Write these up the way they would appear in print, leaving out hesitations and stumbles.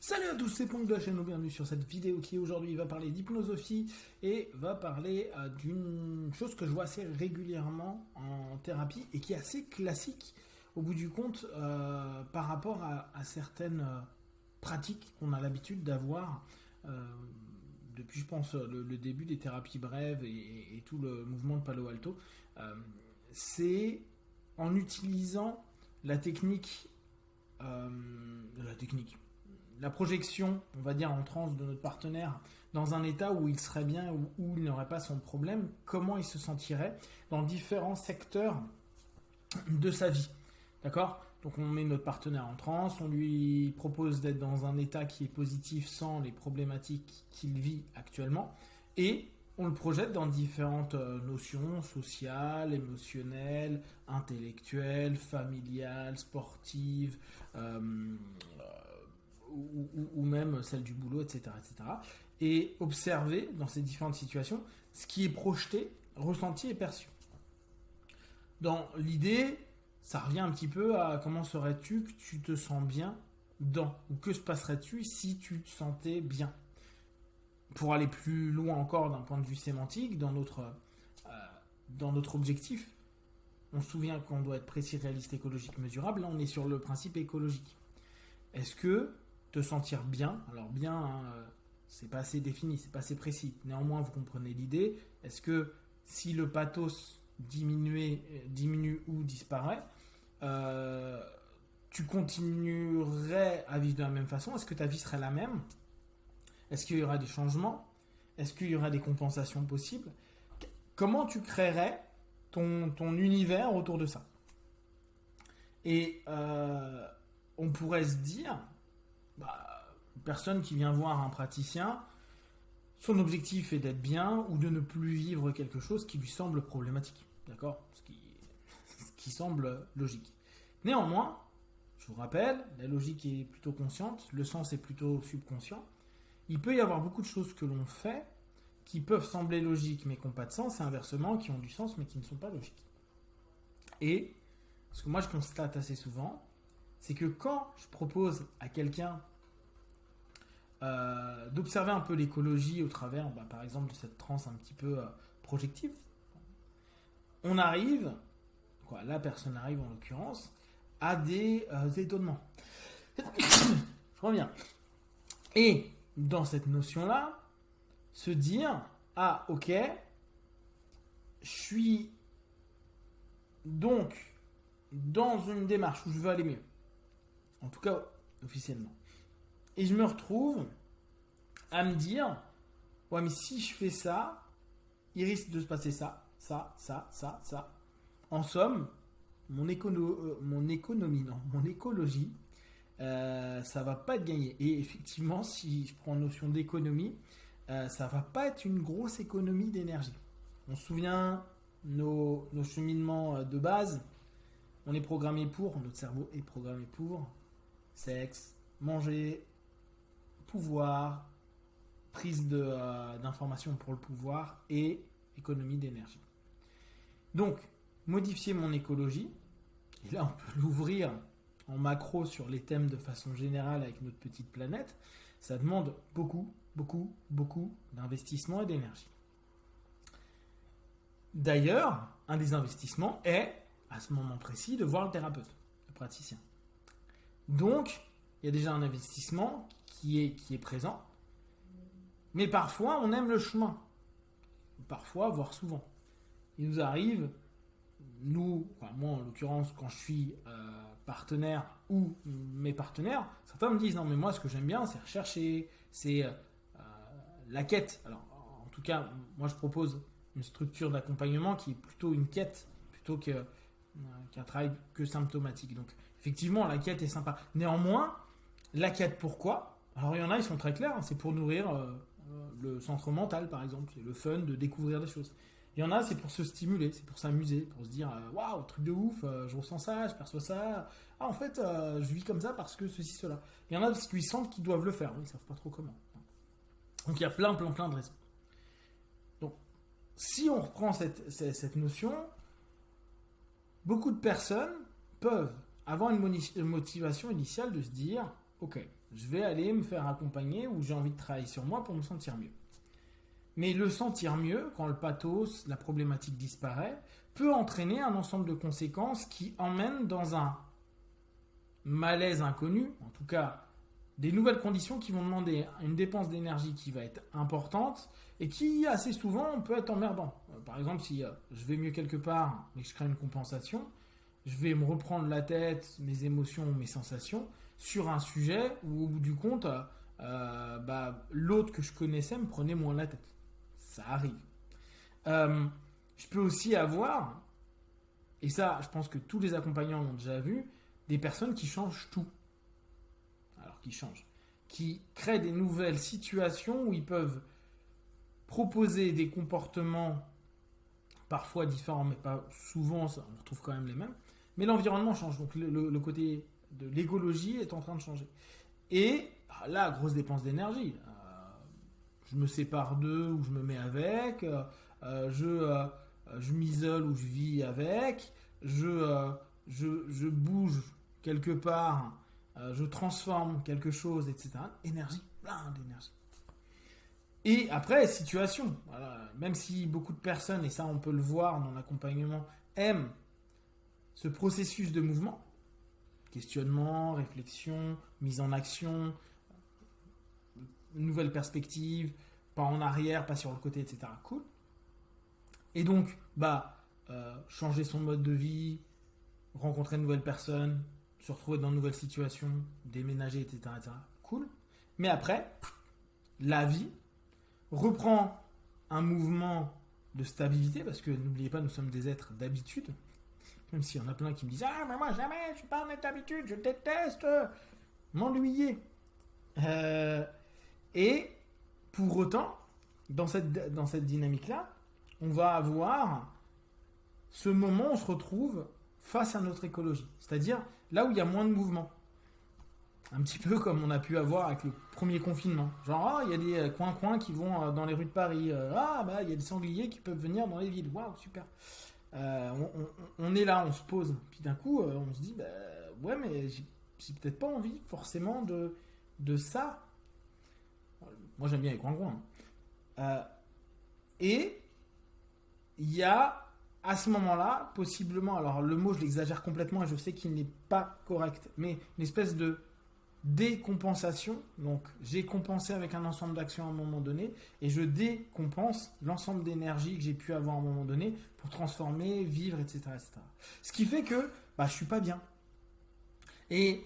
Salut à tous, c'est Ponk de la chaîne, bienvenue sur cette vidéo qui aujourd'hui va parler d'hypnosophie et va parler d'une chose que je vois assez régulièrement en thérapie et qui est assez classique au bout du compte par rapport à certaines pratiques qu'on a l'habitude d'avoir depuis, je pense, le début des thérapies brèves et tout le mouvement de Palo Alto. C'est en utilisant la technique la projection, on va dire, en transe de notre partenaire dans un état où il serait bien, où il n'aurait pas son problème, comment il se sentirait dans différents secteurs de sa vie. D'accord ? Donc on met notre partenaire en transe, on lui propose d'être dans un état qui est positif sans les problématiques qu'il vit actuellement, et on le projette dans différentes notions sociales, émotionnelles, intellectuelles, familiales, sportives, ou même celle du boulot, etc., etc. Et observer dans ces différentes situations ce qui est projeté, ressenti et perçu. Dans l'idée, ça revient un petit peu à comment serais-tu que tu te sens bien dans, ou que se passerait-tu si tu te sentais bien. Pour aller plus loin encore d'un point de vue sémantique, dans notre objectif, on se souvient qu'on doit être précis, réaliste, écologique, mesurable. Là, on est sur le principe écologique. Est-ce que te sentir bien, alors bien, hein, c'est pas assez défini, c'est pas assez précis. Néanmoins, vous comprenez l'idée. Est-ce que si le pathos diminue ou disparaît, tu continuerais à vivre de la même façon? Est-ce que ta vie serait la même? Est-ce qu'il y aura des changements? Est-ce qu'il y aura des compensations possibles? Comment tu créerais ton univers autour de ça? Et on pourrait se dire, une personne qui vient voir un praticien, son objectif est d'être bien ou de ne plus vivre quelque chose qui lui semble problématique. D'accord ? Ce qui semble logique. Néanmoins, je vous rappelle, la logique est plutôt consciente, le sens est plutôt subconscient. Il peut y avoir beaucoup de choses que l'on fait qui peuvent sembler logiques mais qui n'ont pas de sens, et inversement, qui ont du sens mais qui ne sont pas logiques. Et ce que moi je constate assez souvent, c'est que quand je propose à quelqu'un d'observer un peu l'écologie au travers, par exemple, de cette transe un petit peu projective, on arrive, la personne arrive en l'occurrence, à des étonnements. Je reviens. Et dans cette notion-là, se dire, ah ok, je suis donc dans une démarche où je veux aller mieux. En tout cas, officiellement. Et je me retrouve à me dire, ouais, mais si je fais ça, il risque de se passer ça. En somme, mon écologie, ça va pas être gagné. Et effectivement, si je prends notion d'économie, ça va pas être une grosse économie d'énergie. On se souvient, nos cheminements de base, on est programmé pour, notre cerveau est programmé pour sexe, manger, pouvoir, prise d'informations pour le pouvoir et économie d'énergie. Donc, modifier mon écologie, et là on peut l'ouvrir en macro sur les thèmes de façon générale avec notre petite planète, ça demande beaucoup d'investissement et d'énergie. D'ailleurs, un des investissements est, à ce moment précis, de voir le thérapeute, le praticien. Donc, il y a déjà un investissement qui est présent, mais parfois on aime le chemin, parfois, voire souvent. Il nous arrive, moi en l'occurrence, quand je suis partenaire ou mes partenaires, certains me disent non mais moi ce que j'aime bien c'est rechercher, c'est la quête. Alors en tout cas, moi je propose une structure d'accompagnement qui est plutôt une quête plutôt qu'un travail que symptomatique. Donc effectivement la quête est sympa. Néanmoins, la quête pourquoi ? Alors il y en a, ils sont très clairs, c'est pour nourrir le centre mental par exemple, c'est le fun de découvrir des choses. Il y en a, c'est pour se stimuler, c'est pour s'amuser, pour se dire waouh, truc de ouf, je ressens ça, je perçois ça. Ah, en fait, je vis comme ça parce que ceci, cela. Il y en a parce qu'ils sentent qu'ils doivent le faire, ils ne savent pas trop comment. Donc il y a plein de raisons. Donc, si on reprend cette notion, beaucoup de personnes peuvent avoir une motivation initiale de se dire ok, je vais aller me faire accompagner ou j'ai envie de travailler sur moi pour me sentir mieux. Mais le sentir mieux, quand le pathos, la problématique disparaît, peut entraîner un ensemble de conséquences qui emmènent dans un malaise inconnu, en tout cas des nouvelles conditions qui vont demander une dépense d'énergie qui va être importante et qui assez souvent peut être emmerdant. Par exemple, si je vais mieux quelque part mais que je crée une compensation, je vais me reprendre la tête, mes émotions, mes sensations sur un sujet où au bout du compte, l'autre que je connaissais me prenait moins la tête. Ça arrive. Je peux aussi avoir, et ça je pense que tous les accompagnants l'ont déjà vu, des personnes qui changent tout. Alors qui changent. Qui créent des nouvelles situations où ils peuvent proposer des comportements parfois différents, mais pas souvent, on retrouve quand même les mêmes. Mais l'environnement change, donc le côté de l'égologie est en train de changer. Et là, grosse dépense d'énergie. Je me sépare d'eux ou je me mets avec, je m'isole ou je vis avec, je bouge quelque part, je transforme quelque chose, etc. Énergie, plein d'énergie. Et après, situation. Voilà. Même si beaucoup de personnes, et ça on peut le voir dans l'accompagnement, aiment ce processus de mouvement, questionnement, réflexion, mise en action, nouvelle perspective, pas en arrière, pas sur le côté, etc. Cool. Et donc, changer son mode de vie, rencontrer de nouvelles personnes, se retrouver dans de nouvelles situations, déménager, etc. Cool. Mais après, la vie reprend un mouvement de stabilité, parce que n'oubliez pas, nous sommes des êtres d'habitude. Même s'il y en a plein qui me disent « Ah, mais moi jamais, je suis pas un être d'habitude, je déteste m'ennuyer. » Et pour autant, dans cette dynamique-là, on va avoir ce moment où on se retrouve face à notre écologie. C'est-à-dire là où il y a moins de mouvement. Un petit peu comme on a pu avoir avec le premier confinement. Genre, il y a des coins qui vont dans les rues de Paris. Il y a des sangliers qui peuvent venir dans les villes. Waouh, super. On est là, on se pose. Puis d'un coup, on se dit, ouais, mais j'ai peut-être pas envie forcément de ça. Moi, j'aime bien les coins. Et il y a à ce moment-là, possiblement, alors le mot, je l'exagère complètement et je sais qu'il n'est pas correct, mais une espèce de décompensation. Donc, j'ai compensé avec un ensemble d'actions à un moment donné et je décompense l'ensemble d'énergie que j'ai pu avoir à un moment donné pour transformer, vivre, etc. etc. Ce qui fait que je suis pas bien. Et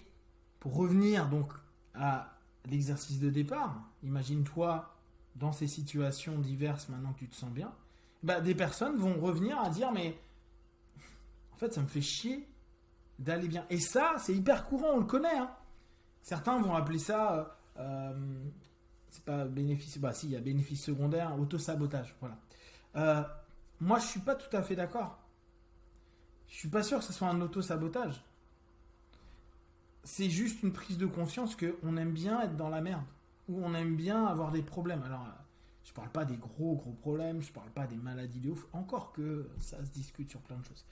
pour revenir donc à l'exercice de départ, imagine-toi dans ces situations diverses maintenant que tu te sens bien, des personnes vont revenir à dire mais en fait ça me fait chier d'aller bien. Et ça, c'est hyper courant, on le connaît. Certains vont appeler ça, c'est pas bénéfice, si, il y a bénéfice secondaire, autosabotage. Voilà. Moi, je suis pas tout à fait d'accord. Je suis pas sûr que ce soit un autosabotage. C'est juste une prise de conscience qu'on aime bien être dans la merde, ou on aime bien avoir des problèmes. Alors, je parle pas des gros problèmes, je parle pas des maladies de ouf, encore que ça se discute sur plein de choses.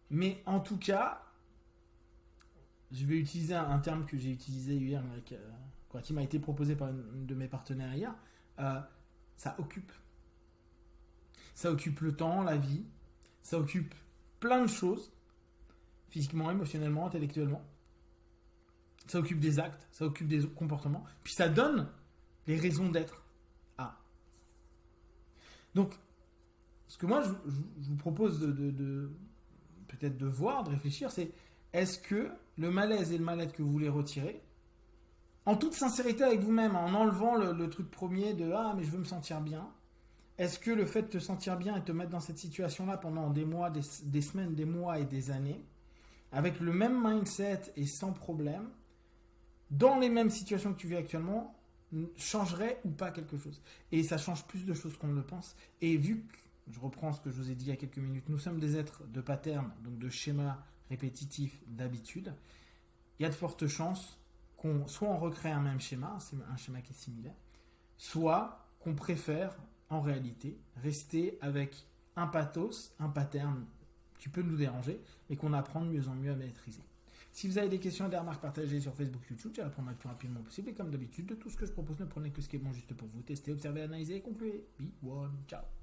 Mais en tout cas, je vais utiliser un terme que j'ai utilisé hier, quand il m'a été proposé par une de mes partenaires hier. Ça occupe. Ça occupe le temps, la vie. Ça occupe plein de choses, physiquement, émotionnellement, intellectuellement. Ça occupe des actes, ça occupe des comportements. Puis ça donne les raisons d'être. Donc, ce que moi, je vous propose de peut-être de voir, de réfléchir, c'est est-ce que le malaise et le mal-être que vous voulez retirer, en toute sincérité avec vous-même, en enlevant le truc premier de « Ah, mais je veux me sentir bien », est-ce que le fait de te sentir bien et de te mettre dans cette situation-là pendant des mois, des semaines, des mois et des années, avec le même mindset et sans problème, dans les mêmes situations que tu vis actuellement, changerait ou pas quelque chose? Et ça change plus de choses qu'on ne le pense. Et vu que, je reprends ce que je vous ai dit il y a quelques minutes, nous sommes des êtres de patterns, donc de schémas répétitifs, d'habitude, il y a de fortes chances qu'on soit on recrée un même schéma, c'est un schéma qui est similaire, soit qu'on préfère en réalité rester avec un pathos, un pattern qui peut nous déranger et qu'on apprend de mieux en mieux à maîtriser. Si vous avez des questions et des remarques partagées sur Facebook, YouTube, je répondrai le plus rapidement possible. Et comme d'habitude, de tout ce que je propose, ne prenez que ce qui est bon juste pour vous. Testez, observez, analysez et concluez. Be one. Ciao.